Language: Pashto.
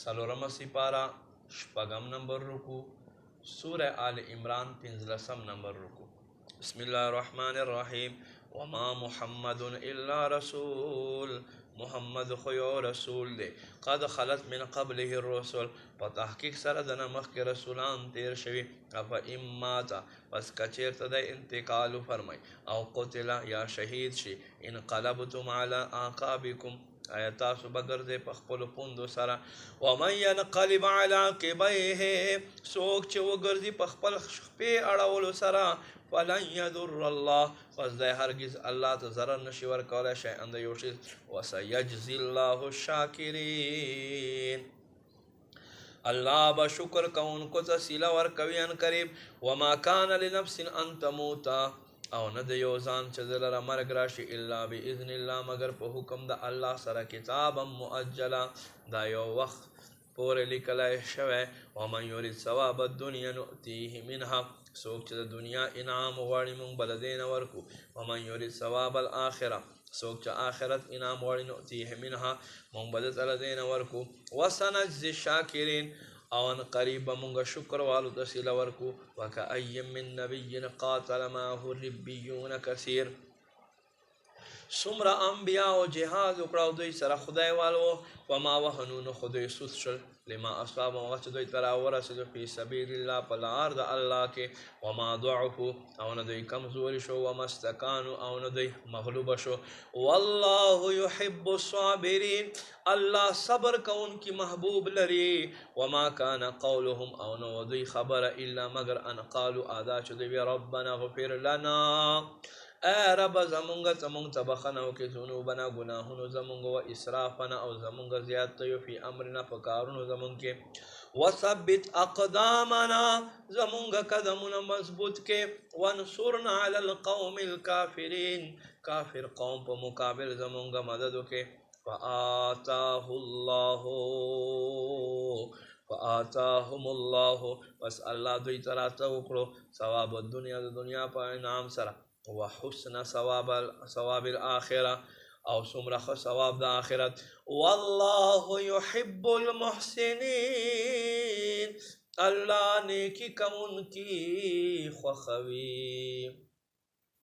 سلورم سپارہ شپگم نمبر رکو، سورہ آل عمران 15 نمبر رکو۔ بسم اللہ الرحمن الرحیم۔ وما محمد الا رسول، محمد خیو رسول دے، قد خلت من قبله الرسل، پتحقیق سر دنا مخ کے رسولان تیر شوی، افا اماتا پس کچیر تدے انتقال فرمائی، او قتلا یا شہید شی، انقلبتم علی آقابکم آیتاسو بگرزے پخپل پندو سرا، ومن ینقلب علی عقبیہ سوک چه وگرزی پخپل خپی اڑاولو سرا، فلن یدر اللہ پس دے ہرگز اللہ تضرر نشیور کولا شیئن دے یوشیز، وسیجزی اللہ الشاکرین اللہ بشکر کون کو تسیلہ ورکوین قریب، وما کان لنفس ان تموتا او ند یوزان چزلر مرگ راشی الا بی اذن اللہ مگر پا حکم دا اللہ سر کتابا مؤجلا دا یو وقت پور لکلائے شوے، ومن یورد ثواب الدنیا نؤتیہ منہا سوک چیز دنیا انعام غواری من بلدین ورکو، ومن یورد ثواب الآخرہ سوک چا آخرت انعام غواری نؤتیہ منہا من بلدین ورکو، وسنجزی الشاکرین اوان قریب منگا شکر والو تسیل ورکو، وکأیم من نبی قاتل معه ربیون کثیر سمر انبیاء و جہاد اکڑاو دوی سر خدای والو، وما وحنون خدای سوس شل لما اصاب وقت دوی ترا ورسد فی سبیل اللہ پلار دا اللہ کے، وما ضعفو اون دوی کمزوری شو، وما استکانو اون دوی مغلوب شو، واللہ یحب الصابرین اللہ صبر کون کی محبوب لری، وما کان قولهم اون دوی خبر الا مگر ان قالو آدا چدوی ربنا غفر لنا اے رب زمونگا زمونگ تبخنو کے ذنوبنا گناہنو زمونگ و اسرافنا او زمونگ زیادتیو فی امرنا پکارنو زمونگ کے، وثبت اقدامنا زمونگ قدمنا مضبوط کے، وانصرنا علی القوم الکافرین کافر قوم پا مقابل زمونگ مددو کے، فآتاہم اللہ بس اللہ دوی ترا توکڑو ثواب الدنیا دنیا پا انعام سرا، وحسن ثواب الآخرہ او سمرخ ثواب دا آخرت، واللہ یحب المحسنین اللہ نیکی کمون کی خوخوی۔